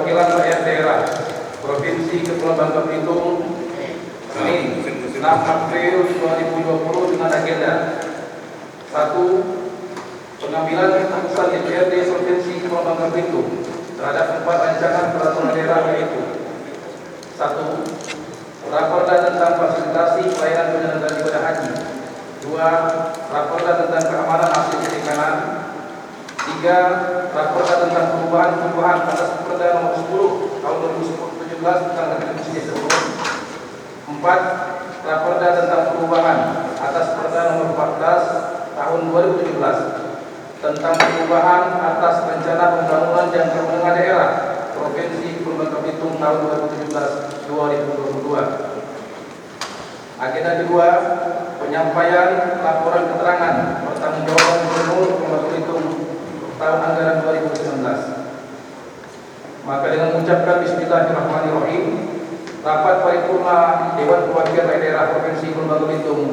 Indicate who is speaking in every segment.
Speaker 1: Perwakilan Rakyat Daerah Provinsi Kepulauan Bangka Belitung Senin 6 April 2020 dengan agenda 1. Pengambilan keputusan DPRD Provinsi Kepulauan Bangka Belitung terhadap 4 rancangan peraturan daerah, yaitu 1. Raperda tentang fasilitasi pelayanan penyelenggaraan ibadah haji. 2. Raperda tentang keamanan hasil perikanan. 3. Raperda tentang perubahan atas Perda Nomor 10 Tahun 2017 tentang retribusi jasa guru. 4. Raperda tentang perubahan atas Perda Nomor 14 Tahun 2017 tentang perubahan atas rencana pembangunan jangka menengah daerah Provinsi Kepulauan Bangka Belitung tahun 2017-2022. Agenda kedua, penyampaian laporan keterangan pertanggungjawaban Gubernur Kepulauan Belitung tahun anggaran 2019. Maka dengan mengucapkan Bismillahirrahmanirrahim, rapat paripurna Dewan Perwakilan Rakyat Daerah Provinsi Kepulauan Bangka Belitung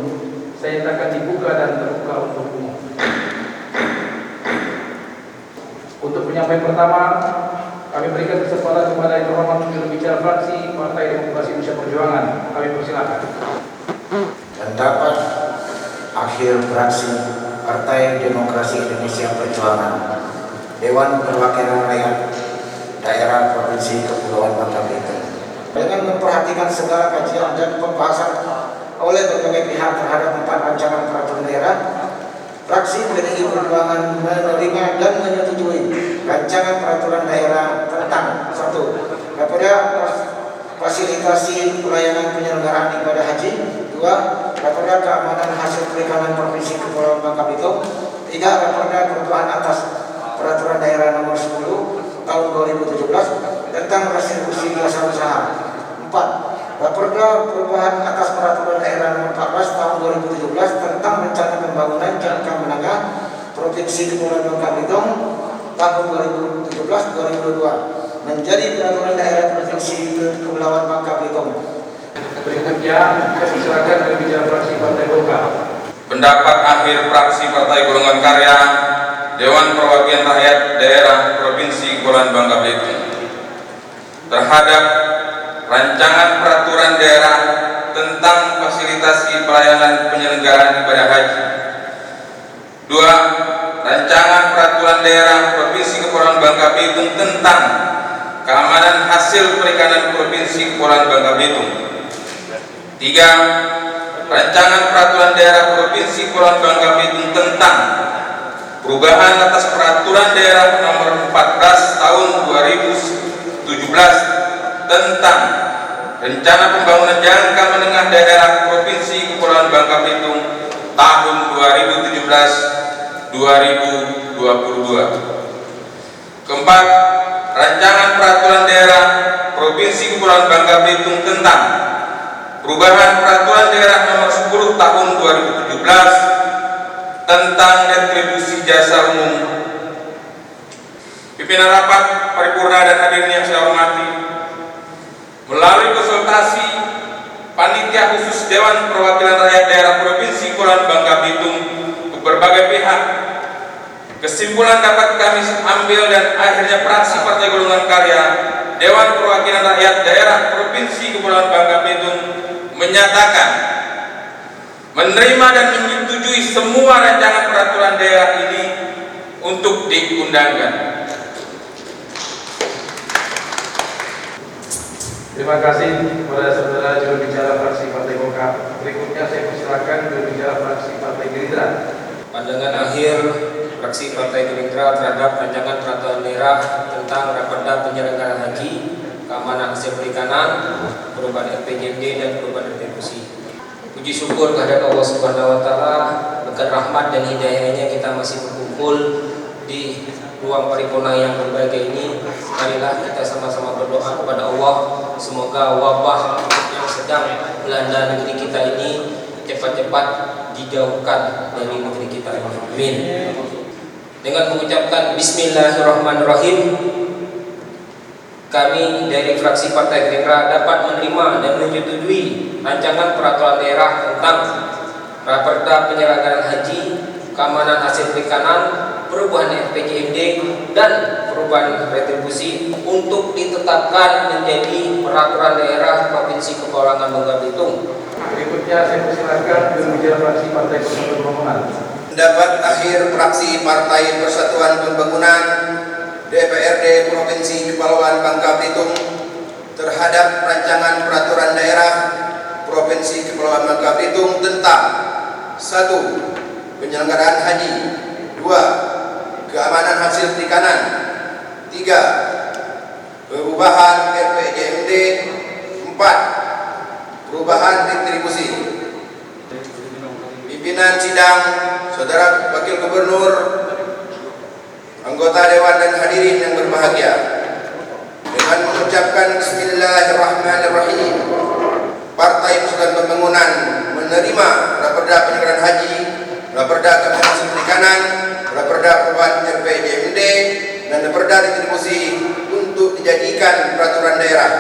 Speaker 1: saya nyatakan dibuka dan terbuka untuk umum. Untuk penyampaian pertama, kami berikan kesempatan kepada Yang Terhormat Juru Bicara Fraksi Partai Demokrasi Indonesia Perjuangan. Kami persilakan.
Speaker 2: Pendapat akhir fraksi Partai Demokrasi Indonesia Perjuangan, Dewan Perwakilan Rakyat Daerah Provinsi Kepulauan Bangka Belitung. Dengan memperhatikan segala kajian dan pembahasan oleh berbagai pihak terhadap 4 rancangan peraturan daerah, fraksi PDI Perjuangan menerima dan menyetujui rancangan peraturan daerah tentang 1. Raperda fasilitasi pelayanan penyelenggaraan ibadah haji. 2. Raperda keamanan hasil perikanan Provinsi Kepulauan Bangka Belitung. 3. Raperda perubahan atas peraturan daerah nomor 10 tahun 2017 tentang retribusi jasa usaha. 4. Raperda perubahan atas peraturan daerah nomor 14 tahun 2017 tentang rencana pembangunan jangka menengah Provinsi Kepulauan Bangka Belitung tahun 2017-2022 menjadi peraturan daerah Provinsi Kepulauan Bangka Belitung.
Speaker 1: Berikutnya, silakan dari bicara fraksi Partai Golkar.
Speaker 3: Pendapat akhir fraksi Partai Golongan Karya Dewan Perwakilan Rakyat Daerah Provinsi Kepulauan Bangka Belitung terhadap rancangan peraturan daerah tentang fasilitasi pelayanan penyelenggaraan ibadah haji. 2. Rancangan peraturan daerah Provinsi Kepulauan Bangka Belitung tentang keamanan hasil perikanan Provinsi Kepulauan Bangka Belitung. 3. Rancangan peraturan daerah Provinsi Kepulauan Bangka Belitung tentang perubahan atas peraturan daerah nomor 14 tahun 2017 tentang rencana pembangunan jangka menengah daerah Provinsi Kepulauan Bangka Belitung tahun 2017-2022. Keempat, rancangan peraturan daerah Provinsi Kepulauan Bangka Belitung tentang perubahan peraturan daerah nomor 10 tahun 2017 tentang retribusi jasa umum. Pimpinan rapat paripurna dan hadirin yang saya hormati, melalui konsultasi Panitia Khusus Dewan Perwakilan Rakyat Daerah Provinsi Kepulauan Bangka Belitung ke berbagai pihak, kesimpulan dapat kami ambil dan akhirnya fraksi Partai Golongan Karya Dewan Perwakilan Rakyat Daerah Provinsi Kepulauan Bangka Belitung menyatakan menerima dan menyetujui semua rancangan peraturan daerah ini untuk diundangkan.
Speaker 1: Terima kasih kepada saudara juru bicara fraksi Partai Golkar. Berikutnya saya persilakan juru bicara fraksi Partai Gerindra.
Speaker 4: Pandangan akhir fraksi Partai Gerindra terhadap rancangan peraturan daerah tentang raperda penyelenggaraan haji, keamanan hasil perikanan, perubahan RPJMD dan perubahan retribusi. Puji syukur kehadirat Allah Subhanahu wa taala, berkat rahmat dan hidayahnya kita masih berkumpul di ruang paripurna yang berbahagia ini. Marilah kita sama-sama berdoa kepada Allah, semoga wabah yang sedang melanda negeri kita ini cepat-cepat dijauhkan dari negeri kita ini. Amin. Dengan mengucapkan Bismillahirrahmanirrahim, kami dari fraksi Partai Gerindra dapat menerima dan menyetujui rancangan peraturan daerah tentang raperda penyelenggaraan haji, keamanan hasil perikanan, perubahan RPJMD dan perubahan retribusi untuk ditetapkan menjadi peraturan daerah Provinsi Kepulauan Bangka Belitung.
Speaker 1: Berikutnya saya persilakan juru bicara fraksi Partai Persatuan Pembangunan.
Speaker 5: Pendapat akhir fraksi Partai Persatuan Pembangunan DPRD Provinsi Kepulauan Bangka Belitung terhadap rancangan peraturan daerah Provinsi Kepulauan Bangka Belitung tentang 1. Penyelenggaraan haji, 2. Keamanan hasil perikanan, 3. Perubahan RPJMD, 4. Perubahan retribusi. Pimpinan sidang, Saudara Wakil Gubernur, anggota Dewan dan hadirin yang berbahagia, dengan mengucapkan Bismillahirrahmanirrahim, Partai Persatuan Pembangunan menerima Raperda Penyelenggaraan Haji, Raperda Keamanan Hasil Perikanan, Raperda Perubahan RPJMD, dan Raperda Retribusi untuk dijadikan peraturan daerah.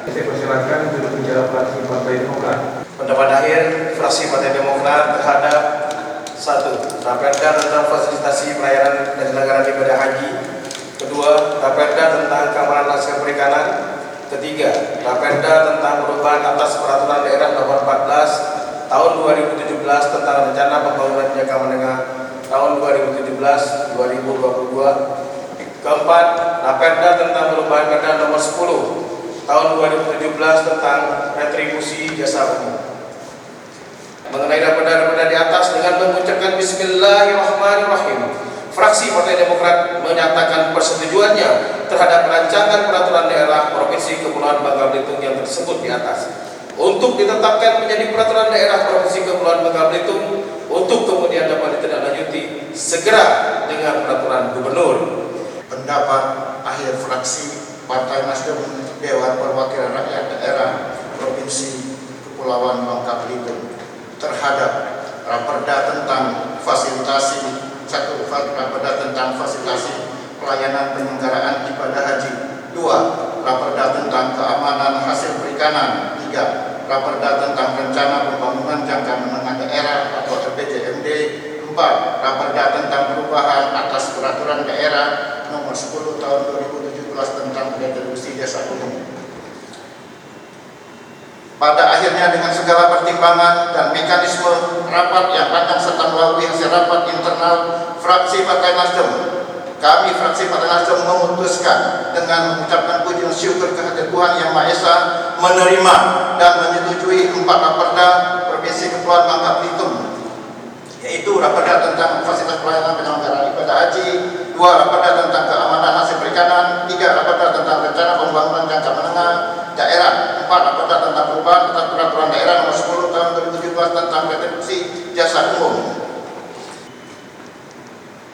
Speaker 1: Saya persilakan juru bicara fraksi Partai Demokrat.
Speaker 2: Pendapat akhir fraksi Partai Demokrat terhadap 1. Raperda tentang fasilitasi pelayanan penyelenggaraan ibadah haji. 2. Raperda tentang keamanan hasil perikanan. 3. Raperda tentang perubahan atas peraturan daerah nomor 14 tahun 2017 tentang rencana pembangunan jangka menengah tahun 2017-2022. 4. Raperda tentang perubahan Perda nomor 10 tahun 2017 tentang retribusi jasa umum. Mengenai raperda-raperda di atas, dengan mengucapkan Bismillahirrahmanirrahim, fraksi Partai Demokrat menyatakan persetujuannya terhadap rancangan peraturan daerah Provinsi Kepulauan Bangka Belitung yang tersebut di atas untuk ditetapkan menjadi peraturan daerah Provinsi Kepulauan Bangka Belitung untuk kemudian dapat ditindaklanjuti segera dengan peraturan gubernur.
Speaker 6: Pendapat akhir fraksi Partai Nasdem Dewan Perwakilan Rakyat Daerah Provinsi Kepulauan Bangka Belitung terhadap raperda tentang fasilitasi raperda tentang fasilitasi pelayanan penyelenggaraan ibadah haji. 2. Raperda tentang keamanan hasil perikanan. 3. Raperda tentang rencana pembangunan jangka menengah daerah atau RPJMD. 4. Raperda tentang perubahan atas peraturan daerah nomor 10 tahun 2017 tentang retribusi jasa umum. Pada akhirnya dengan segala pertimbangan dan mekanisme rapat yang panjang serta melalui hasil rapat internal fraksi Partai Nasdem, kami fraksi Partai Nasdem memutuskan dengan mengucapkan puji dan syukur kehadirat Tuhan Yang Maha Esa menerima dan menyetujui 4 raperda Provinsi Kepulauan Bangka Belitung, yaitu raperda tentang fasilitas pelayanan penyelenggaraan ibadah haji, 2. Raperda tentang keamanan hasil perikanan, 3. Raperda tentang rencana pembangunan jangka menengah daerah, 4. Raperda tentang perubahan atas peraturan daerah nomor 10 tahun 2017 tentang retribusi jasa umum.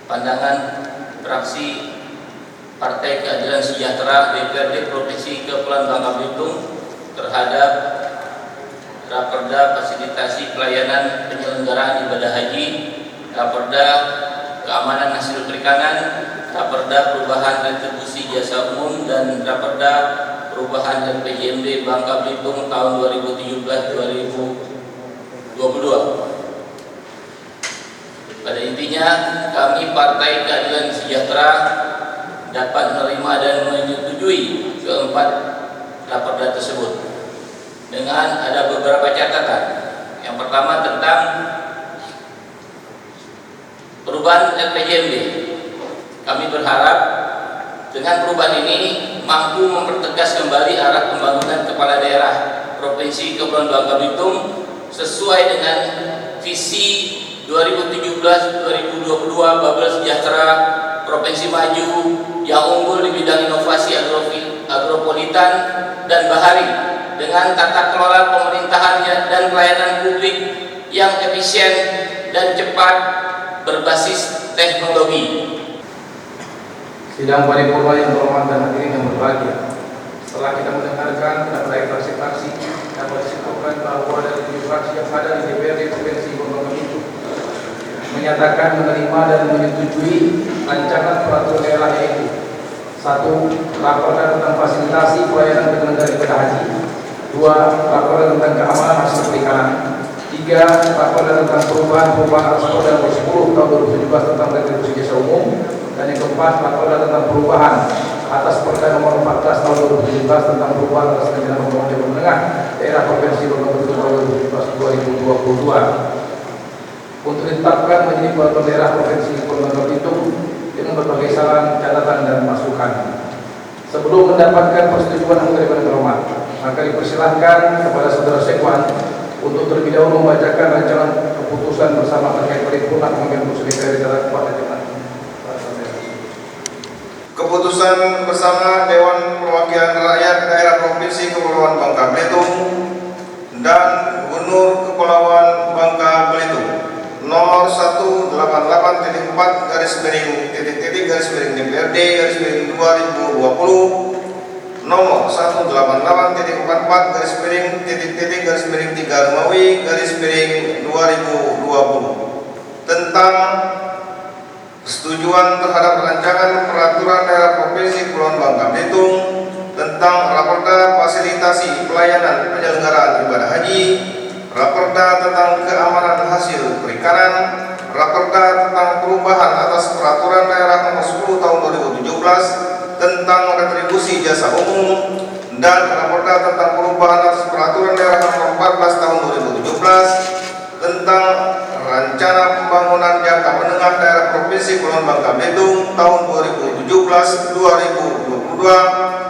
Speaker 7: Pandangan fraksi Partai Keadilan Sejahtera DPRD Provinsi Kepulauan Bangka Belitung terhadap Raperda Fasilitasi Pelayanan Penyelenggaraan Ibadah Haji, Raperda Keamanan Hasil Perikanan, Raperda Perubahan Retribusi Jasa Umum, dan Raperda Perubahan RPJMD Bangka Belitung tahun 2017-2022. Pada intinya, kami Partai Keadilan Sejahtera dapat menerima dan menyetujui keempat raperda tersebut dengan ada beberapa catatan. Yang pertama tentang perubahan RPJMD. Kami berharap dengan perubahan ini mampu mempertegas kembali arah pembangunan kepala daerah Provinsi Kepulauan Bangka Belitung sesuai dengan visi 2017-2022 Babel Sejahtera Provinsi Maju yang unggul di bidang inovasi agropolitan dan bahari dengan tata kelola pemerintahan dan pelayanan publik yang efisien dan cepat berbasis teknologi.
Speaker 1: Sidang paripurna yang terhormat dan hadirin yang berbahagia, setelah kita mendengarkan pendapat fraksi-fraksi, dapat disimpulkan bahwa dari 7 fraksi yang ada di DPRD Provinsi Bangka Belitung menyatakan menerima dan menyetujui rancangan peraturan daerah, yaitu 1. Raperda tentang fasilitasi pelayanan penyelenggaraan ibadah haji, 2. Raperda tentang keamanan hasil perikanan, 3. Tiga, Raperda tentang perubahan atas Perda nomor 10 tahun 2017 tentang retribusi jasa umum. Dan yang keempat, Raperda tentang perubahan atas Perda nomor 14 tahun 2017 tentang perubahan atas rencana pembangunan jabatan menengah daerah provinsi Bangka Belitung tahun 2017-2022 untuk ditetapkan menjadi peraturan daerah provinsi Bangka Belitung dengan berbagai saran, catatan dan masukan. Sebelum mendapatkan persetujuan anggota Dewan Terhormat, maka dipersilahkan kepada saudara Sekwan untuk terlebih dahulu membacakan rancangan keputusan bersama terkait paripurna pemilihan kursi DPR daerah Kabupaten Jember.
Speaker 6: Keputusan bersama Dewan Perwakilan Rakyat Daerah Provinsi Kepulauan Bangka Belitung dan Gubernur Kepulauan Bangka Belitung nomor 188-DPRD-2020 nomor 188-3-Romawi-2020 tentang persetujuan terhadap rancangan peraturan daerah Provinsi Kepulauan Bangka Belitung tentang Raperda fasilitasi pelayanan penyelenggaraan ibadah haji, Raperda tentang keamanan hasil perikanan, Raperda tentang perubahan atas peraturan daerah nomor 10 tahun 2017 tentang retribusi jasa umum, dan Raperda tentang perubahan atas peraturan daerah nomor 14 tahun 2017 tentang rencana pembangunan jangka menengah daerah Provinsi Kepulauan Bangka Belitung tahun 2017-2022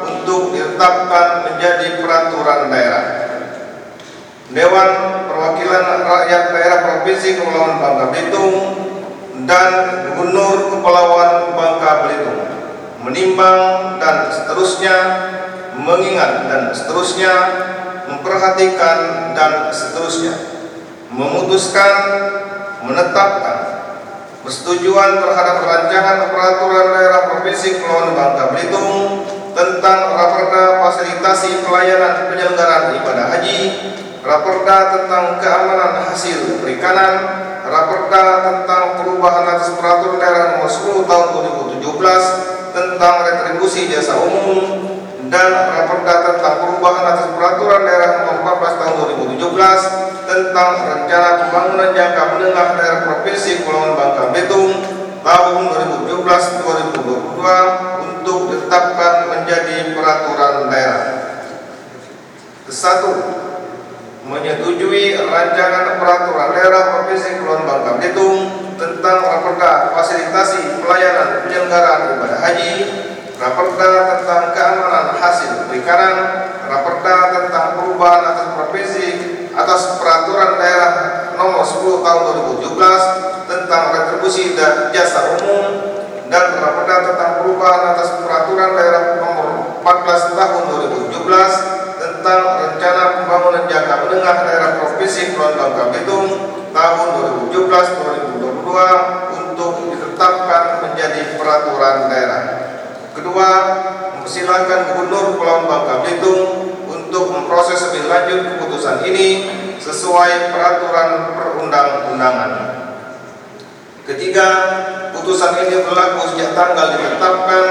Speaker 6: untuk ditetapkan menjadi peraturan daerah. Dewan Perwakilan Rakyat Daerah Provinsi Kepulauan Bangka Belitung dan Gubernur Kepulauan Bangka Belitung menimbang dan seterusnya, mengingat dan seterusnya, memperhatikan dan seterusnya, memutuskan menetapkan persetujuan terhadap rancangan peraturan daerah Provinsi Kepulauan Bangka Belitung tentang Raperda fasilitasi pelayanan penyelenggaraan ibadah haji, Raperda tentang keamanan hasil perikanan, Raperda tentang perubahan atas peraturan daerah nomor 10 tahun 2017 tentang retribusi jasa umum, dan Raperda tentang perubahan atas peraturan daerah nomor 14 tahun 2017 tentang rencana pembangunan jangka menengah daerah Provinsi Kepulauan Bangka Belitung tahun 2017-2022 untuk ditetapkan menjadi peraturan daerah. Kesatu, menyetujui rancangan peraturan daerah Provinsi Kepulauan Bangka Belitung tentang Raperda fasilitasi pelayanan penyelenggaraan ibadah haji, Raperda tentang keamanan hasil perikanan, Raperda tentang perubahan atas peraturan daerah nomor 10 tahun 2017 tentang retribusi jasa umum, dan Raperda tentang perubahan atas peraturan daerah nomor 14 tahun 2017 tentang rencana pembangunan jangka menengah daerah Provinsi Kepulauan Bangka Belitung tahun 2017-2022 untuk ditetapkan menjadi peraturan daerah. Kedua, mempersilahkan Gubernur Kepulauan Bangka Belitung untuk memproses lebih lanjut keputusan ini sesuai peraturan perundang-undangan. Ketiga, putusan ini berlaku sejak tanggal ditetapkan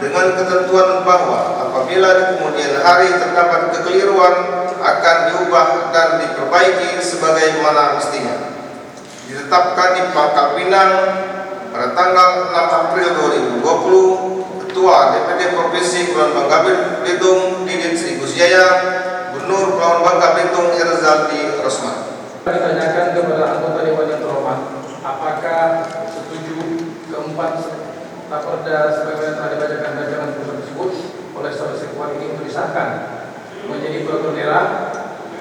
Speaker 6: dengan ketentuan bahwa apabila di kemudian hari terdapat kekeliruan akan diubah dan diperbaiki sebagaimana mestinya. Ditetapkan di Pangkal Pinang pada tanggal 6 April 2020, Ketua DPD Provinsi Kepulauan Bangka Belitung Didit Sri Gusjaya, Gubernur Kepulauan Bangka Belitung Erzaldi Rosman.
Speaker 1: Ditanyakan kepada anggota Dewan yang terhormat, apakah setuju keempat Raperda sebagaimana telah dibacakan rancangan putusan tersebut oleh saudara Sekwan ini untuk disahkan menjadi peraturan daerah?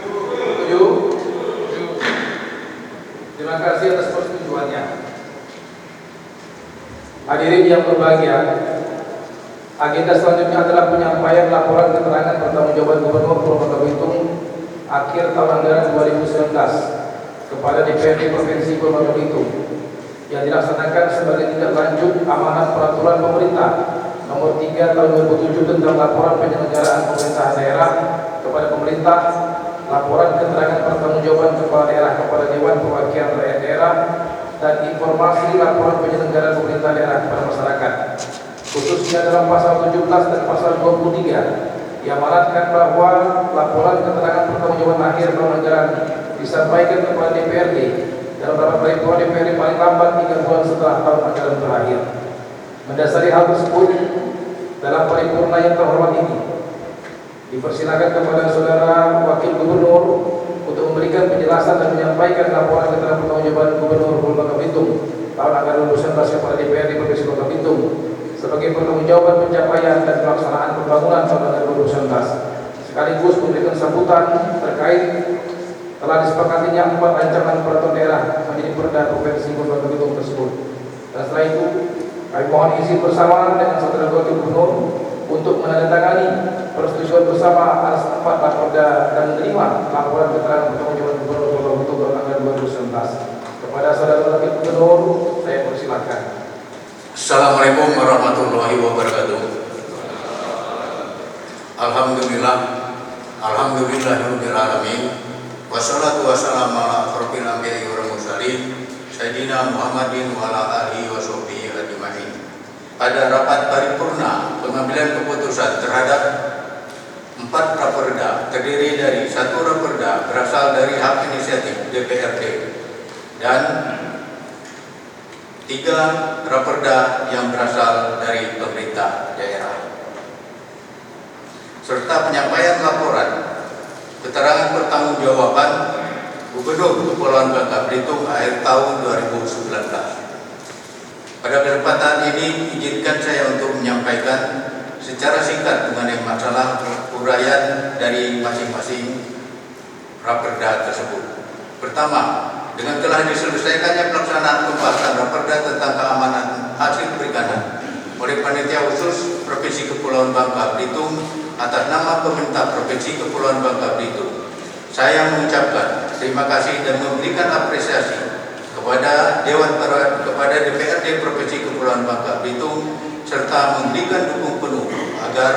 Speaker 1: Setuju? Terima kasih atas persetujuannya. Hadirin yang berbahagia, agenda selanjutnya adalah penyampaian laporan keterangan pertanggungjawaban Gubernur Kepulauan Bangka Belitung akhir tahun anggaran 2019 kepada DPRD Provinsi Kepulauan Bangka Belitung yang dilaksanakan sebagai tindak lanjut amanat peraturan pemerintah nomor 3 tahun 2007 tentang laporan penyelenggaraan pemerintahan daerah kepada pemerintah, laporan keterangan pertanggungjawaban kepala daerah kepada Dewan Perwakilan Rakyat Daerah, dan informasi laporan penyelenggaraan pemerintah daerah kepada masyarakat. Khususnya dalam pasal 17 dan pasal 23 diamanatkan bahwa laporan keterangan pertanggungjawaban akhir tahun anggaran disampaikan kepada DPRD dalam rapat paripurna DPRD paling lambat 3 bulan setelah tahun anggaran berakhir. Mendasari hal tersebut, dalam paripurna yang terhormat ini, dipersilakan kepada Saudara Wakil Gubernur untuk memberikan penjelasan dan menyampaikan laporan keterangan pertanggungjawaban Gubernur Bangka Belitung tahun anggaran 2019 kepada DPRD Provinsi Bangka Belitung sebagai pertanggungjawaban pencapaian dan pelaksanaan pembangunan tahun anggaran 2019, sekaligus memberikan sambutan terkait telah disepakatinya 4 rancangan peraturan daerah menjadi perda Provinsi Bangka Belitung tersebut. Dan setelah itu, kami mohon izin bersama dengan Saudara Wakil Gubernur untuk menandatangani persetujuan bersama atas 4 raperda dan menerima laporan keterangan pertanggungjawaban Gubernur Bangka Belitung tahun anggaran 2019. Kepada Saudara Wakil Gubernur, saya persilakan.
Speaker 8: Assalamualaikum warahmatullahi wabarakatuh. Alhamdulillahirabbil alamin. Wassalatu wassalamu ala asyrofil anbiya'i wal mursalin Sayyidina Muhammadin wa ala alihi wa sahbihi ajma'in. Pada rapat paripurna pengambilan keputusan terhadap 4 raperda terdiri dari 1 raperda berasal dari hak inisiatif DPRD dan 3 raperda yang berasal dari pemerintah daerah, serta penyampaian laporan keterangan pertanggungjawaban Gubernur Kepulauan Bangka Belitung akhir tahun 2019. Pada kesempatan ini, izinkan saya untuk menyampaikan secara singkat mengenai masalah uraian dari masing-masing raperda tersebut. Pertama, dengan telah diselesaikannya pelaksanaan pembahasan raperda tentang keamanan hasil perikanan oleh Panitia Khusus Provinsi Kepulauan Bangka Belitung atas nama pemerintah Provinsi Kepulauan Bangka Belitung, saya mengucapkan terima kasih dan memberikan apresiasi kepada DPRD Provinsi Kepulauan Bangka Belitung serta memberikan dukung penuh agar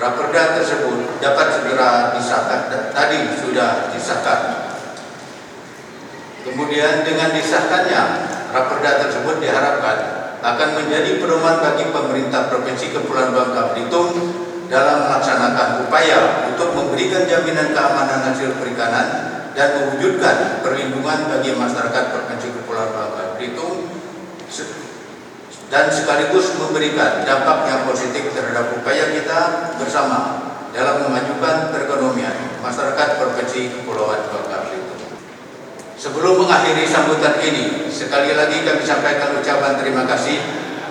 Speaker 8: raperda tersebut dapat segera disahkan. Tadi sudah disahkan. Kemudian dengan disahkannya raperda tersebut diharapkan akan menjadi pedoman bagi pemerintah Provinsi Kepulauan Bangka Belitung dalam melaksanakan upaya untuk memberikan jaminan keamanan hasil perikanan dan mewujudkan perlindungan bagi masyarakat Provinsi Kepulauan Bangka Belitung dan sekaligus memberikan dampak yang positif terhadap upaya kita bersama dalam memajukan perekonomian masyarakat Provinsi Kepulauan Bangka Belitung. Sebelum mengakhiri sambutan ini, sekali lagi kami sampaikan ucapan terima kasih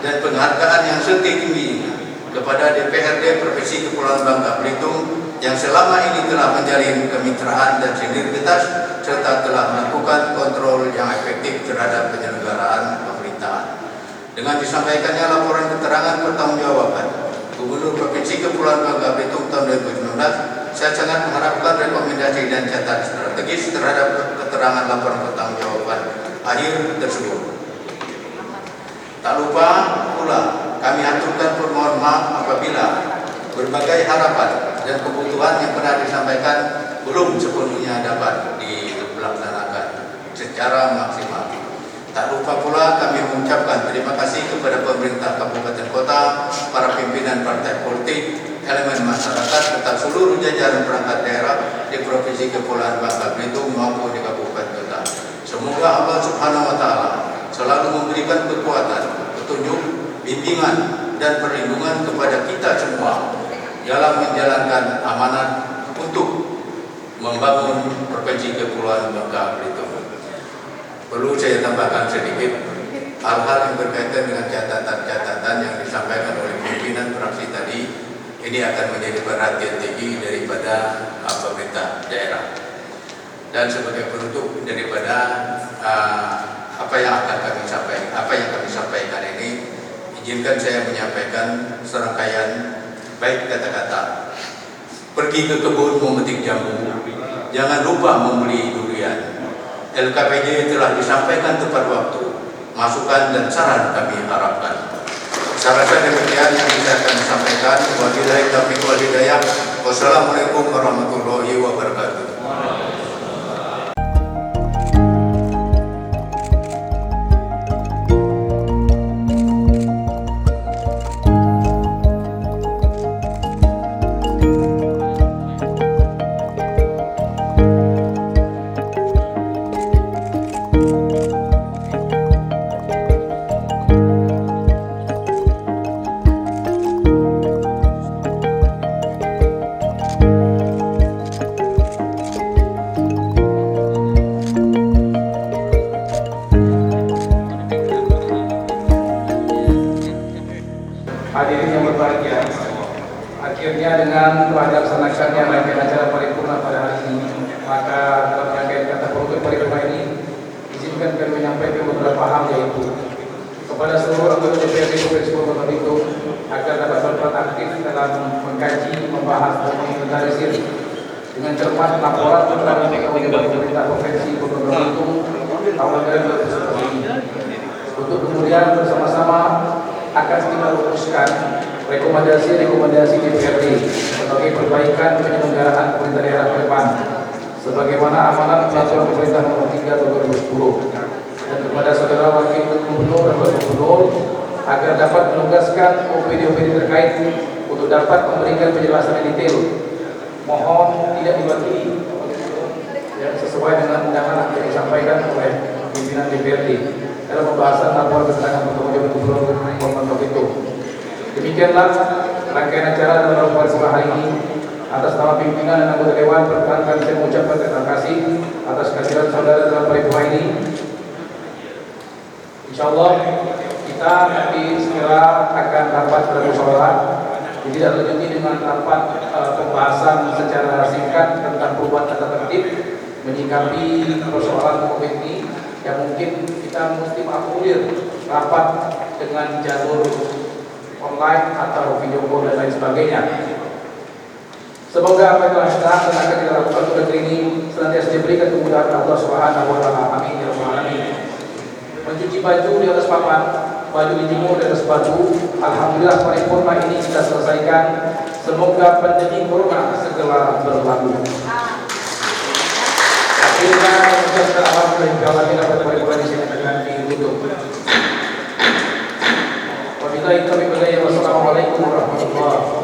Speaker 8: dan penghargaan yang setinggi-tingginya kepada DPRD Provinsi Kepulauan Bangka Belitung yang selama ini telah menjalin kemitraan dan sinergitas serta telah melakukan kontrol yang efektif terhadap penyelenggaraan pemerintahan. Dengan disampaikannya laporan keterangan pertanggungjawaban Gubernur Provinsi Kepulauan Bangka Belitung tahun 2019, saya sangat mengharapkan rekomendasi dan catatan strategis terhadap keterangan laporan pertanggungjawaban akhir tersebut. Tak lupa pula kami aturkan permohonan maaf apabila berbagai harapan dan kebutuhan yang pernah disampaikan belum sepenuhnya dapat dilaksanakan secara maksimal. Tak lupa pula kami mengucapkan terima kasih kepada pemerintah kabupaten kota, para pimpinan partai politik, elemen masyarakat, serta seluruh jajaran perangkat daerah di Provinsi Kepulauan Bangka Belitung maupun di kabupaten kota. Semoga Allah Subhanahu wa Ta'ala selalu memberikan kekuatan, petunjuk, bimbingan, dan perlindungan kepada kita semua dalam menjalankan amanat untuk membangun Provinsi Kepulauan Bangka Belitung. Perlu saya tambahkan sedikit hal-hal yang berkaitan dengan catatan-catatan yang disampaikan oleh pimpinan fraksi tadi. Ini akan menjadi perhatian tinggi daripada pemerintah daerah. Dan sebagai penutup daripada apa yang kami sampaikan ini, izinkan saya menyampaikan serangkaian baik kata-kata. Pergi ke kebun memetik jambu, jangan lupa membeli durian. LKPJ telah disampaikan tepat waktu, masukan dan saran kami harapkan. Saya rasa demikian yang bisa kami sampaikan. Wabillahi taufiq wal hidayah. Wassalamualaikum warahmatullahi wabarakatuh.
Speaker 1: dengan telah dilaksanakannya rangkaian acara paripurna pada hari ini, maka dalam rangkaian kata penutup paripurna ini izinkan kami menyampaikan beberapa hal, yaitu kepada seluruh anggota DPRD Provinsi Bangka Belitung agar dapat berperan aktif dalam mengkaji, membahas dan menginventarisir dengan cermat laporan tentang pemerintah Provinsi Bangka Belitung tahun anggaran 2010 ini. Untuk kemudian bersama-sama akan kita rumuskan rekomendasi DPRD sebagai perbaikan penyelenggaraan pemerintah daerah ke depan sebagaimana amanat peraturan pemerintah nomor 3 tahun 2010, dan kepada saudara wakil gubernur dan wakil gubernur agar dapat menugaskan OPD-OPD terkait untuk dapat memberikan penjelasan yang detail. Mohon tidak diwakili yang sesuai dengan undangan yang disampaikan oleh pimpinan DPRD dalam pembahasan laporan keterangan pertanggung gubernur Bangka Belitung. Demikianlah rangkaian acara dalam paripurna hari ini. Atas nama pimpinan dan anggota dewan, perkenankan saya mengucapkan terima kasih atas kehadiran saudara dalam paripurna ini. Insyaallah kita nanti segera akan rapat bermusyawarah. Jadi tidak lanjuti dengan rapat pembahasan secara singkat tentang perubahan tata tertib menyikapi persoalan COVID ini, yang mungkin kita mesti akomodir rapat dengan jalur online atau video call dan lain sebagainya. Semoga apa yang telah kita dan akan kita lakukan untuk negeri ini senantiasa diberikan kemudahan Allah Subhanahu wa taala. Amin ya rabbal alamin. Mencuci baju di atas papan, baju dijemur di atas baju. Alhamdulillah paripurna ini kita selesaikan. Semoga pandemi corona segera berlalu. Akhirnya mengucapkan alhamdulillah kita dapat paripurna di sini dengan ditutup. Wabillahi taufiq wal hidayah. Wassalamualaikum warahmatullahi wabarakatuh.